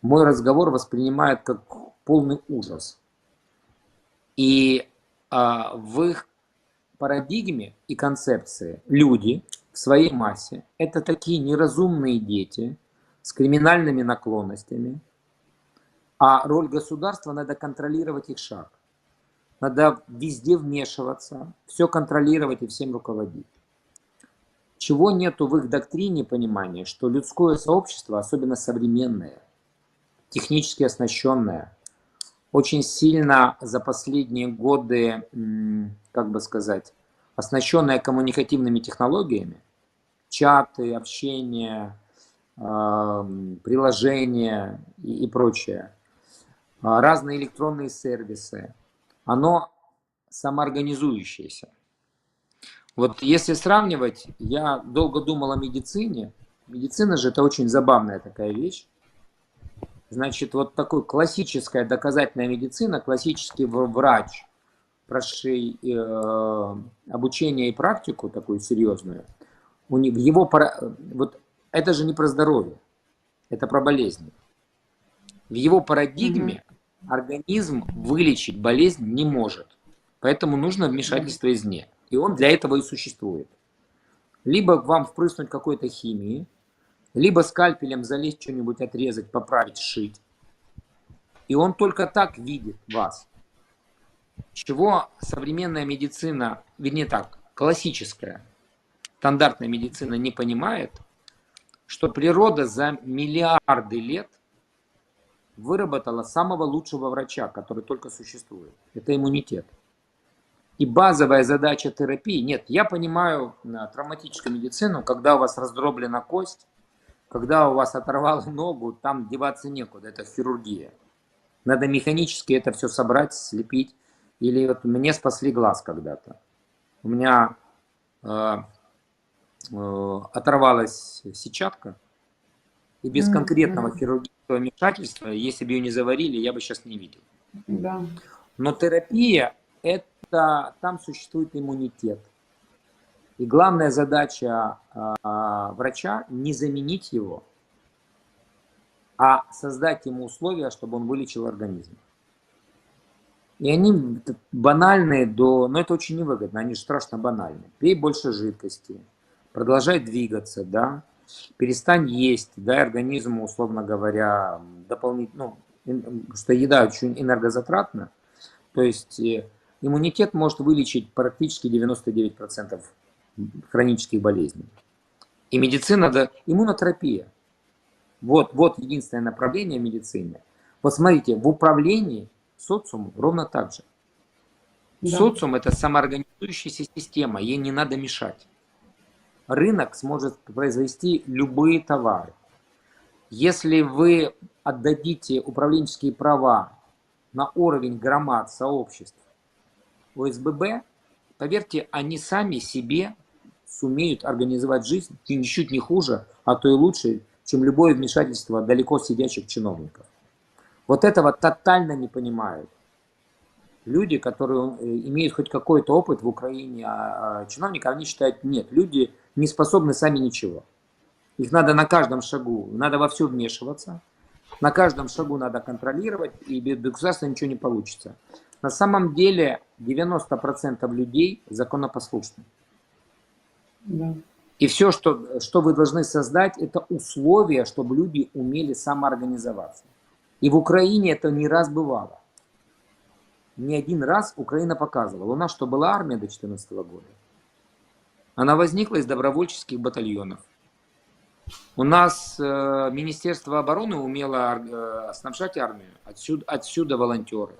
мой разговор воспринимают как полный ужас. И в их парадигме и концепции люди в своей массе это такие неразумные дети с криминальными наклонностями, а роль государства надо контролировать их шаг. Надо везде вмешиваться, все контролировать и всем руководить. Чего нету в их доктрине понимания, что людское сообщество, особенно современное, технически оснащенное, очень сильно за последние годы, как бы сказать, оснащенное коммуникативными технологиями, чаты, общение, приложения и прочее, разные электронные сервисы, оно самоорганизующееся. Вот если сравнивать, я долго думал о медицине, Медицина же это очень забавная такая вещь. Значит, вот такой классическая доказательная медицина, классический врач, прошедший обучение и практику такую серьезную, вот это же не про здоровье, это про болезни. В его парадигме организм вылечить болезнь не может. Поэтому нужно вмешательство извне. И он для этого и существует. Либо вам впрыснуть какой-то химии, либо скальпелем залезть, что-нибудь отрезать, поправить, сшить. И он только так видит вас. Чего современная медицина, вернее так, классическая, стандартная медицина не понимает, что природа за миллиарды лет выработала самого лучшего врача, который только существует. Это иммунитет. И базовая задача терапии, нет, я понимаю травматическую медицину, когда у вас раздроблена кость, когда у вас оторвало ногу, там деваться некуда, это хирургия. Надо механически это все собрать, слепить. Или вот мне спасли глаз когда-то. У меня оторвалась сетчатка, и без конкретного хирургического вмешательства, если бы ее не заварили, я бы сейчас не видел. Да. Но терапия, это там существует иммунитет. И главная задача врача не заменить его, а создать ему условия, чтобы он вылечил организм. И они банальные, но это очень невыгодно, они страшно банальны. Пей больше жидкости, продолжай двигаться, да, перестань есть, дай организму, условно говоря, дополнительно, что еда очень энергозатратна, то есть иммунитет может вылечить практически 99% хронических болезней. И медицина, да, иммунотерапия. Вот единственное направление медицины. Вот смотрите, в управлении социумом ровно так же. Да. Социум это самоорганизующаяся система, ей не надо мешать. Рынок сможет произвести любые товары. Если вы отдадите управленческие права на уровень громад, сообществ, ОСББ, поверьте, они сами себе сумеют организовать жизнь ничуть не хуже, а то и лучше, чем любое вмешательство далеко сидящих чиновников. Вот этого тотально не понимают. Люди, которые имеют хоть какой-то опыт в Украине, а чиновники, они считают, нет, люди не способны сами ничего. Их надо на каждом шагу, надо во все вмешиваться, на каждом шагу надо контролировать, и без государства ничего не получится. На самом деле 90% людей законопослушны. Да. И все, что вы должны создать, это условия, чтобы люди умели самоорганизоваться. И в Украине это не раз бывало. Не один раз Украина показывала. У нас что, была армия до 2014 года? Она возникла из добровольческих батальонов. У нас Министерство обороны умело снабжать армию. Отсюда волонтеры.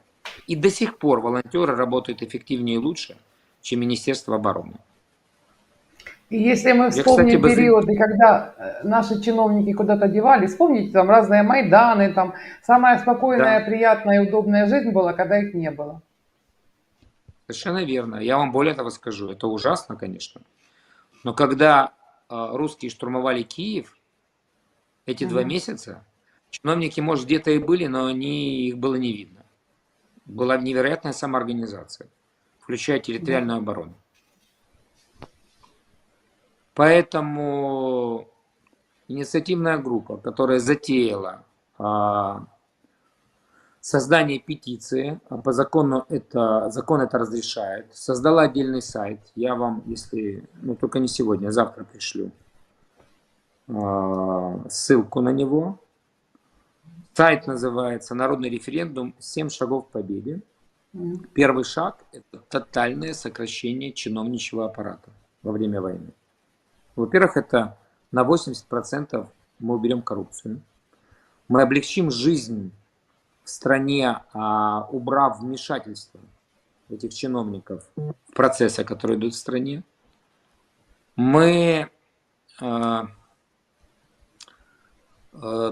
И до сих пор волонтеры работают эффективнее и лучше, чем Министерство обороны. И если мы вспомним периоды, когда наши чиновники куда-то девались, вспомните, там разные Майданы, там самая спокойная, да, приятная и удобная жизнь была, когда их не было. Совершенно верно. Я вам более того скажу, это ужасно, конечно. Но когда русские штурмовали Киев, эти 2 месяца, чиновники, может, где-то и были, но их было не видно. Была невероятная самоорганизация, включая территориальную оборону. Поэтому инициативная группа, которая затеяла создание петиции, по закону закон это разрешает, создала отдельный сайт. Я вам, если, только не сегодня, а завтра пришлю ссылку на него. Сайт называется «Народный референдум. 7 шагов к победе». Первый шаг – это тотальное сокращение чиновничьего аппарата во время войны. Во-первых, это на 80% мы уберем коррупцию. Мы облегчим жизнь в стране, убрав вмешательство этих чиновников в процессы, которые идут в стране. Мы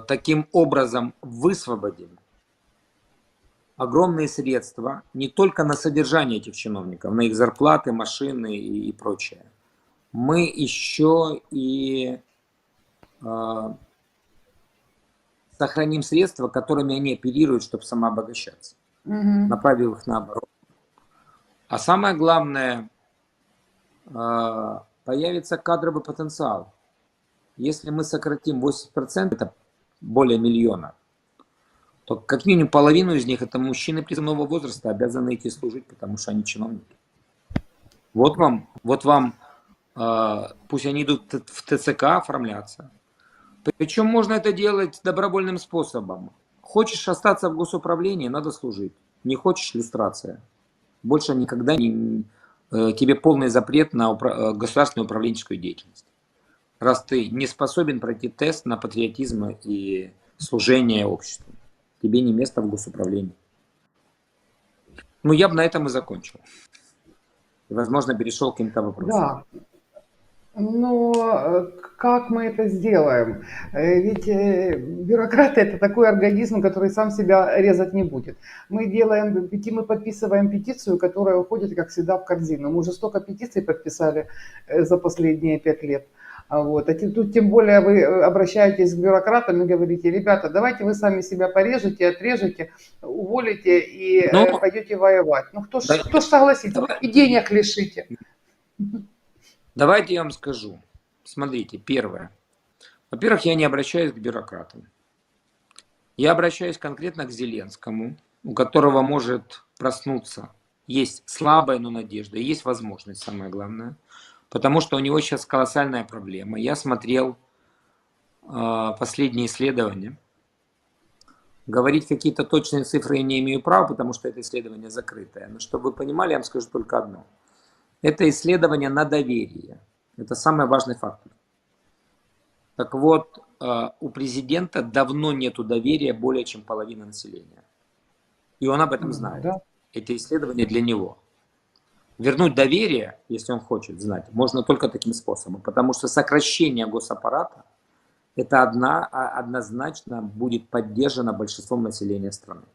таким образом высвободим огромные средства не только на содержание этих чиновников, на их зарплаты, машины и прочее. Мы еще и э, сохраним средства, которыми они оперируют, чтобы самообогащаться. Мгм. Направил их наоборот. А самое главное, появится кадровый потенциал. Если мы сократим 80%, это более миллиона, то как минимум половину из них это мужчины призывного возраста, обязаны идти служить, потому что они чиновники. Вот вам, пусть они идут в ТЦК оформляться. Причем можно это делать добровольным способом. Хочешь остаться в госуправлении, надо служить. Не хочешь — люстрация. Больше никогда тебе полный запрет на государственную управленческую деятельность. Раз ты не способен пройти тест на патриотизм и служение обществу, тебе не место в госуправлении. Ну, я бы на этом и закончил. И, возможно, перешел к каким-то вопросам. Да. Но как мы это сделаем? Ведь бюрократы — это такой организм, который сам себя резать не будет. Мы подписываем петицию, которая уходит, как всегда, в корзину. Мы уже столько петиций подписали за последние 5 лет. Вот. Тут тем более вы обращаетесь к бюрократам и говорите: ребята, давайте вы сами себя порежете, отрежете, уволите и Ну, пойдете воевать. Ну да- кто ж согласится? давай- И денег лишите. давайте я вам скажу. Смотрите, первое. Во-первых, я не обращаюсь к бюрократам. Я обращаюсь конкретно к Зеленскому, у которого может проснуться. Есть слабая, но надежда, и есть возможность, самое главное. Потому что у него сейчас колоссальная проблема. Я смотрел последние исследования. Говорить какие-то точные цифры я не имею права, потому что это исследование закрытое. Но чтобы вы понимали, я вам скажу только одно. Это исследование на доверие. Это самый важный фактор. Так вот, у президента давно нету доверия более чем половины населения. И он об этом знает. Да. Это исследование для него. Вернуть доверие, если он хочет знать, можно только таким способом. Потому что сокращение госаппарата, это однозначно будет поддержано большинством населения страны.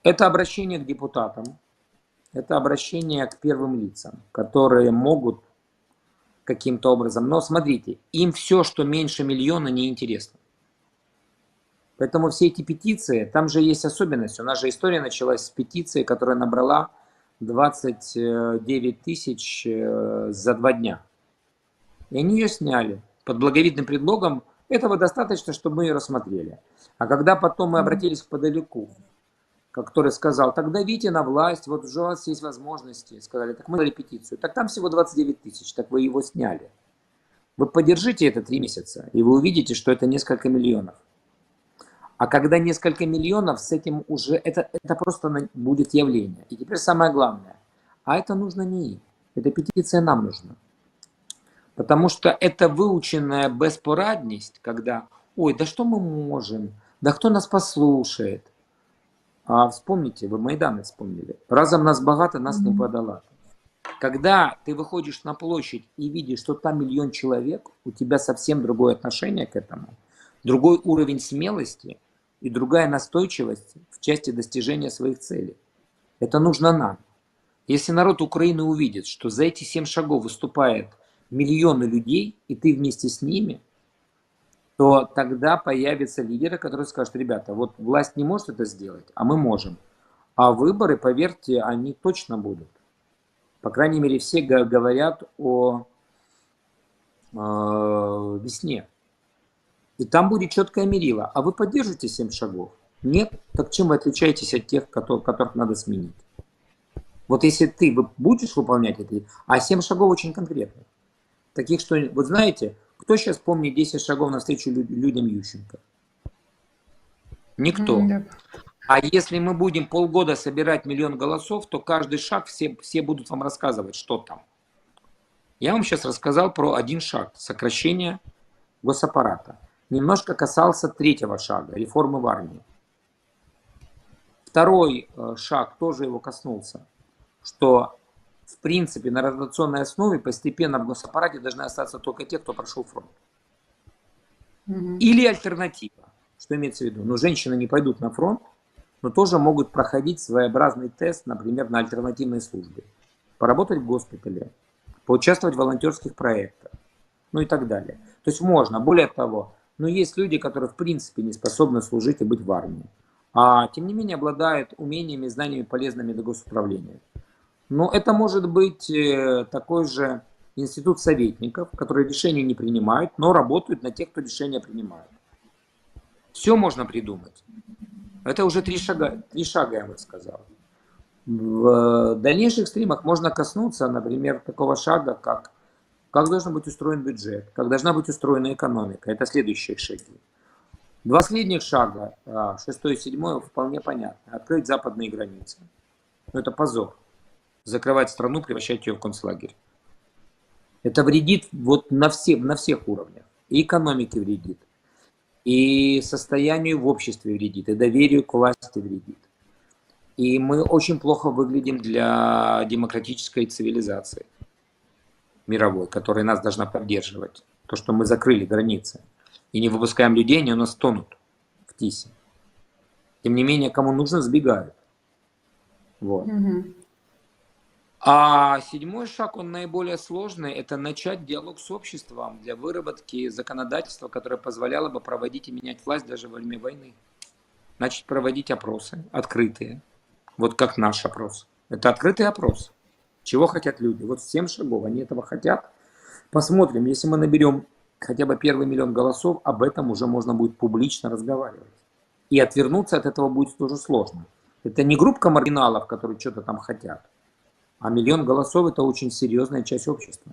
Это обращение к депутатам, это обращение к первым лицам, которые могут каким-то образом. Но смотрите, им все, что меньше миллиона, неинтересно. Поэтому все эти петиции, там же есть особенность. У нас же история началась с петиции, которая набрала 29 тысяч за 2 дня. И они ее сняли под благовидным предлогом. Этого достаточно, чтобы мы ее рассмотрели. А когда потом мы обратились к Подоляку, который сказал: так давите на власть, вот уже у вас есть возможности. Сказали: так мы дали петицию. Так там всего 29 тысяч, так вы его сняли. Вы поддержите это 3 месяца, и вы увидите, что это несколько миллионов. А когда несколько миллионов, с этим уже это просто будет явление. И теперь самое главное. А это нужно не им. Эта петиция нам нужна. Потому что это выученная беспорадність, когда: ой, да что мы можем, да кто нас послушает. А вспомните, вы Майданы вспомнили. Разом нас богато, нас не подолать. Когда ты выходишь на площадь и видишь, что там 1 миллион человек, у тебя совсем другое отношение к этому, другой уровень смелости и другая настойчивость в части достижения своих целей. Это нужно нам. Если народ Украины увидит, что за эти 7 шагов выступает миллионы людей, и ты вместе с ними, то тогда появятся лидеры, которые скажут: ребята, вот власть не может это сделать, а мы можем. А выборы, поверьте, они точно будут. По крайней мере, все говорят о весне. И там будет четкое мерило. А вы поддержите 7 шагов? Нет? Так чем вы отличаетесь от тех, которых надо сменить? Вот если ты будешь выполнять это, а 7 шагов очень конкретно. Таких, что, вот знаете, кто сейчас помнит 10 шагов навстречу людям Ющенко? Никто. Нет. А если мы будем полгода собирать 1 миллион голосов, то каждый шаг все будут вам рассказывать, что там. Я вам сейчас рассказал про 1 шаг – сокращение госаппарата. Немножко касался 3-го шага – реформы в армии. 2-й шаг тоже его коснулся, что в принципе на ротационной основе постепенно в госаппарате должны остаться только те, кто прошел фронт. Или альтернатива. Что имеется в виду? Ну, женщины не пойдут на фронт, но тоже могут проходить своеобразный тест, например, на альтернативной службе. Поработать в госпитале, поучаствовать в волонтерских проектах, ну и так далее. То есть можно. Более того, но есть люди, которые в принципе не способны служить и быть в армии, а тем не менее обладают умениями и знаниями, полезными для госуправления. Но это может быть такой же институт советников, которые решения не принимают, но работают на тех, кто решения принимает. Все можно придумать. Это уже три шага, я бы сказал. В дальнейших стримах можно коснуться, например, такого шага, как должен быть устроен бюджет, как должна быть устроена экономика. Это следующие шаги. Два последних шага, шестой и седьмой, вполне понятно. Открыть западные границы. Но это позор. Закрывать страну, превращать ее в концлагерь. Это вредит вот на всех уровнях. И экономике вредит, и состоянию в обществе вредит, и доверию к власти вредит. И мы очень плохо выглядим для демократической цивилизации мировой, которая нас должна поддерживать. То, что мы закрыли границы и не выпускаем людей, они у нас тонут в ТИСе. Тем не менее, кому нужно, сбегают. Вот. А седьмой шаг, он наиболее сложный, это начать диалог с обществом для выработки законодательства, которое позволяло бы проводить и менять власть даже во время войны. Начать проводить опросы, открытые, вот как наш опрос. Это открытый опрос. Чего хотят люди? Вот 7 шагов, они этого хотят. Посмотрим, если мы наберем хотя бы первый 1 миллион голосов, об этом уже можно будет публично разговаривать. И отвернуться от этого будет тоже сложно. Это не группа маргиналов, которые что-то там хотят. А 1 миллион голосов – это очень серьезная часть общества.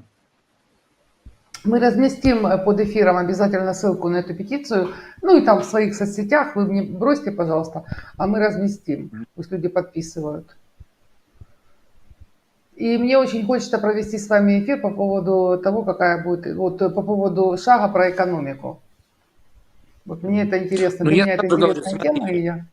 Мы разместим под эфиром обязательно ссылку на эту петицию. Ну и там в своих соцсетях вы мне бросьте, пожалуйста, а мы разместим. Пусть люди подписывают. И мне очень хочется провести с вами эфир по поводу того, какая будет, вот по поводу шага про экономику. Вот мне это интересно, для меня это интересная тема, и я...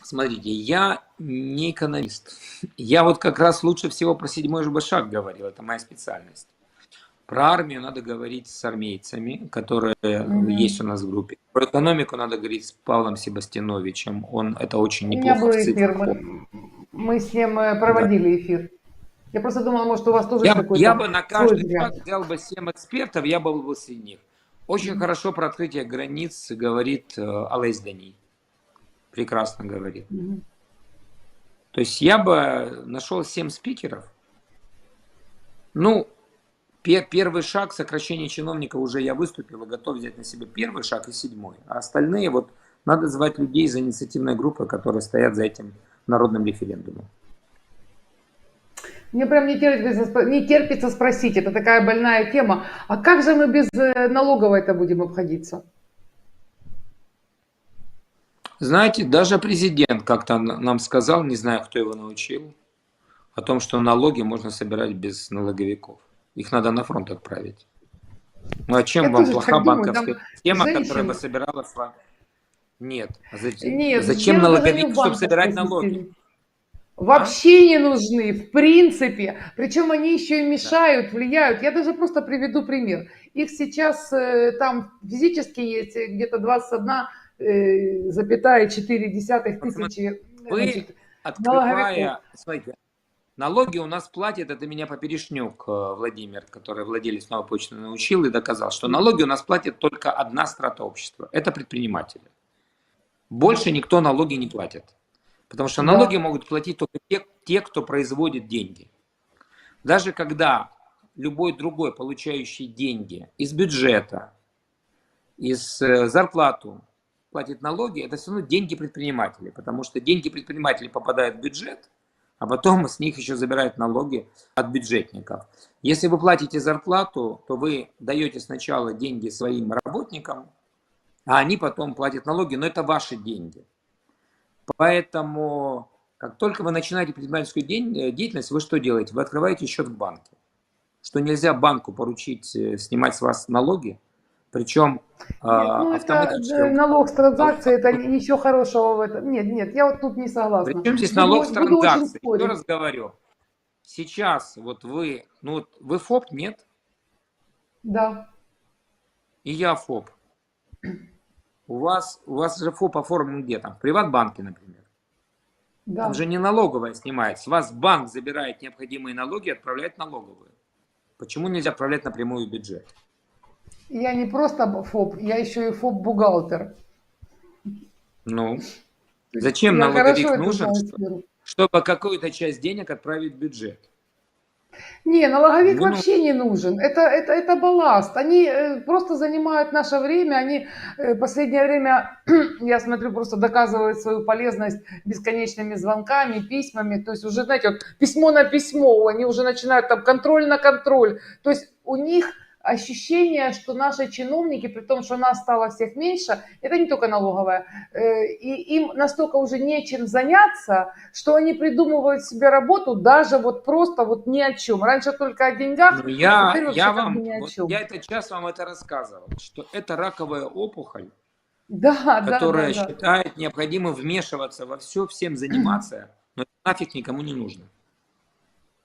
Смотрите, я не экономист. Я вот как раз лучше всего про 7-й шаг говорил, это моя специальность. Про армию надо говорить с армейцами, которые есть у нас в группе. Про экономику надо говорить с Павлом Себастьяновичем. Он это очень неплохо. У меня был эфир, мы с ним проводили эфир. Я просто думала, может, у вас тоже какой-то... Я бы на каждый шаг взял бы 7 экспертов, я был бы среди них. Очень хорошо про открытие границ говорит Алейс Дани. Прекрасно говорит. То есть я бы нашел 7 спикеров. Ну, первый шаг сокращения чиновников уже я выступил и готов взять на себя первый шаг и 7-й. А остальные вот надо звать людей из инициативной группы, которые стоят за этим народным референдумом. Мне прям не терпится спросить, это такая больная тема. А как же мы без налоговой-то будем обходиться? Знаете, даже президент как-то нам сказал, не знаю, кто его научил, о том, что налоги можно собирать без налоговиков. Их надо на фронт отправить. Ну а чем вам плоха банковская система, которая бы собирала с вами? Нет. Зачем налоговик, чтобы собирать налоги? Вообще не нужны, в принципе. Причем они еще и мешают, влияют. Я даже просто приведу пример. Их сейчас там физически есть где-то 21,4 тысячи. Вы, открывая, смотрите, налоги у нас платят, это меня Поперешнюк Владимир, который владелец Новой почты, научил и доказал, что налоги у нас платит только одна страта общества. Это предприниматели. Больше никто налоги не платит. Потому что налоги могут платить только те, кто производит деньги. Даже когда любой другой, получающий деньги из бюджета, из зарплату, платит налоги, это все равно деньги предпринимателей. Потому что деньги предпринимателей попадают в бюджет, а потом с них еще забирают налоги от бюджетников. Если вы платите зарплату, то вы даете сначала деньги своим работникам, а они потом платят налоги, но это ваши деньги. Поэтому, как только вы начинаете предпринимательскую деятельность, вы что делаете? Вы открываете счет в банке. Что нельзя банку поручить снимать с вас налоги, причем автоматически. Налог с транзакции, это ничего хорошего в этом. Нет, я вот тут не согласна. Причем здесь налог с транзакции? Еще раз говорю. Сейчас вот вы, вы ФОП, нет? Да. И я ФОП. У вас же ФОП оформлен где там? В Приватбанке, например. Да. Там же не налоговая снимает. С вас банк забирает необходимые налоги и отправляет налоговые. Почему нельзя отправлять напрямую в бюджет? Я не просто ФОП, я еще и ФОП-бухгалтер. Ну, То есть зачем я хорошо налоговик эту нужен, знаю сферу. чтобы какую-то часть денег отправить в бюджет? Не, налоговик Ему нужно. вообще не нужен. Это балласт. Они просто занимают наше время. Они последнее время, я смотрю, просто доказывают свою полезность бесконечными звонками, письмами. То есть уже, знаете, вот письмо на письмо, они уже начинают там контроль на контроль. То есть у них ощущение, что наши чиновники, при том, что нас стало всех меньше, это не только налоговая, и им настолько уже нечем заняться, что они придумывают себе работу даже вот просто вот ни о чем. Раньше только о деньгах, Ну, а теперь вообще я как бы вам, ни о вот чем. я этот час вам это рассказывал, что это раковая опухоль, Да, да, да, которая да. считает необходимым вмешиваться во все, всем заниматься, но это нафиг никому не нужно.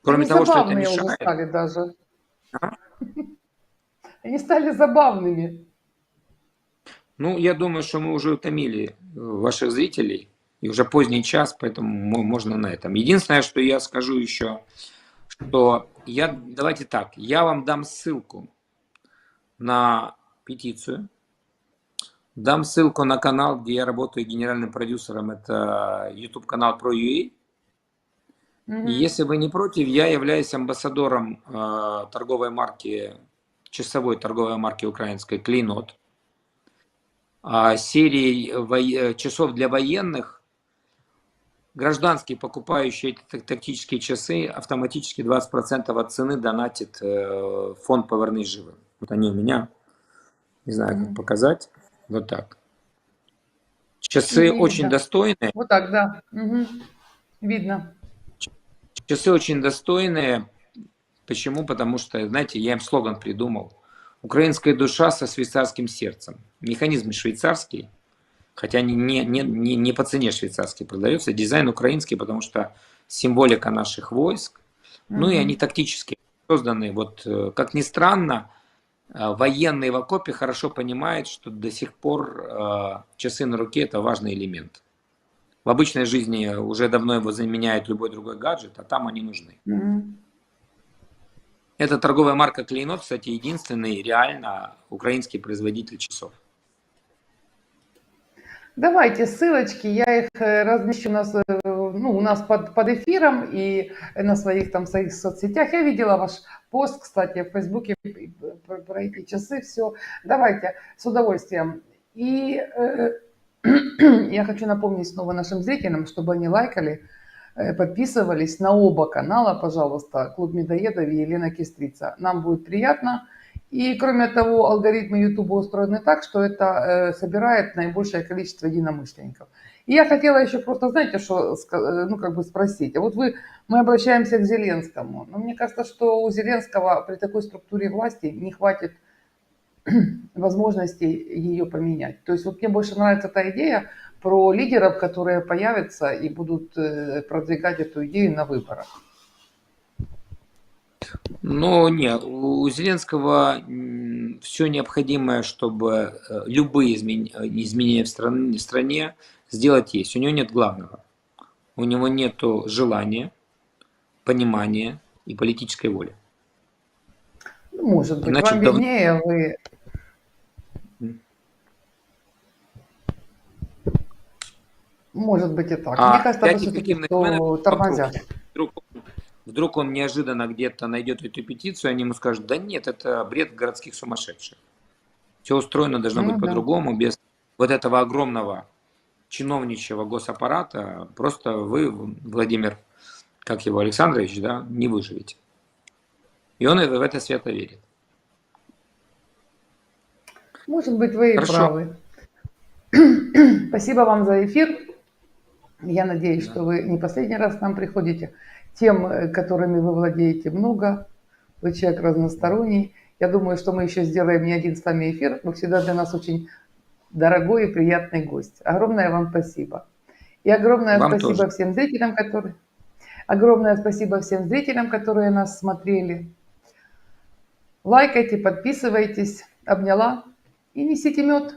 Кроме Они того, что это забавные уже мешает. стали даже. А? Они стали забавными. Ну, я думаю, что мы уже утомили ваших зрителей, и уже поздний час, поэтому можно на этом. Единственное, что я скажу еще, что давайте так, я вам дам ссылку на петицию, дам ссылку на канал, где я работаю генеральным продюсером, это YouTube канал ProUA. И Мгм. если вы не против, я являюсь амбассадором торговой марки, часовой торговой марки украинской Клейнот, серии часов для военных. Гражданский, покупающий эти тактические часы, автоматически 20% от цены донатит фонд «Повернись живым». Вот они у меня, не знаю, как Мгм. показать, вот так. Часы Не очень видно. достойные, Вот так, да. Мгм. Видно. часы очень достойные. Почему? Потому что, знаете, я им слоган придумал. Украинская душа со швейцарским сердцем. Механизм швейцарский, хотя не по цене швейцарский продается. Дизайн украинский, потому что символика наших войск. Ну и они Мгм. тактически созданы. Вот, как ни странно, военный в окопе хорошо понимает, что до сих пор часы на руке – это важный элемент. В обычной жизни уже давно его заменяет любой другой гаджет, а там они нужны. Мгм. Это торговая марка Клейнот, кстати, единственный реально украинский производитель часов. Давайте ссылочки, я их размещу у нас под эфиром и на своих соцсетях. Я видела ваш пост, кстати, в Фейсбуке про эти часы, все. Давайте, с удовольствием. И я хочу напомнить снова нашим зрителям, чтобы они лайкали, подписывались на оба канала, пожалуйста, Клуб Медоедов и Елена Кистрица. Нам будет приятно. И кроме того, алгоритмы YouTube устроены так, что это собирает наибольшее количество единомышленников. И я хотела еще просто, знаете, что, спросить. А вот мы обращаемся к Зеленскому. Но мне кажется, что у Зеленского при такой структуре власти не хватит возможности ее поменять. То есть вот мне больше нравится та идея про лидеров, которые появятся и будут продвигать эту идею на выборах. Но нет, у Зеленского все необходимое, чтобы любые изменения в стране сделать есть. У него нет главного. У него нет желания, понимания и политической воли. Ну, может быть, Иначе вам давно... виднее, вы, может быть и так. Мне А кажется, что пять все-таки эффективных что менеджеров вокруг, тормозят. вдруг, вдруг он неожиданно где-то найдет эту петицию, они ему скажут, да нет, это бред городских сумасшедших. Все устроено должно быть Ну да. по-другому, без вот этого огромного чиновничьего госаппарата. Просто вы, Владимир, как его, Александрович, да, не выживете. И он в это свято верит. Может быть, вы и Хорошо. правы. Спасибо вам за эфир. Я надеюсь, Да. что вы не последний раз к нам приходите. Тем, которыми вы владеете, много. Вы человек разносторонний. Я думаю, что мы еще сделаем не один с вами эфир. Вы всегда для нас очень дорогой и приятный гость. Огромное вам спасибо. И Вам тоже. огромное спасибо всем зрителям, которые нас смотрели. Лайкайте, подписывайтесь. Обняла и несите мед.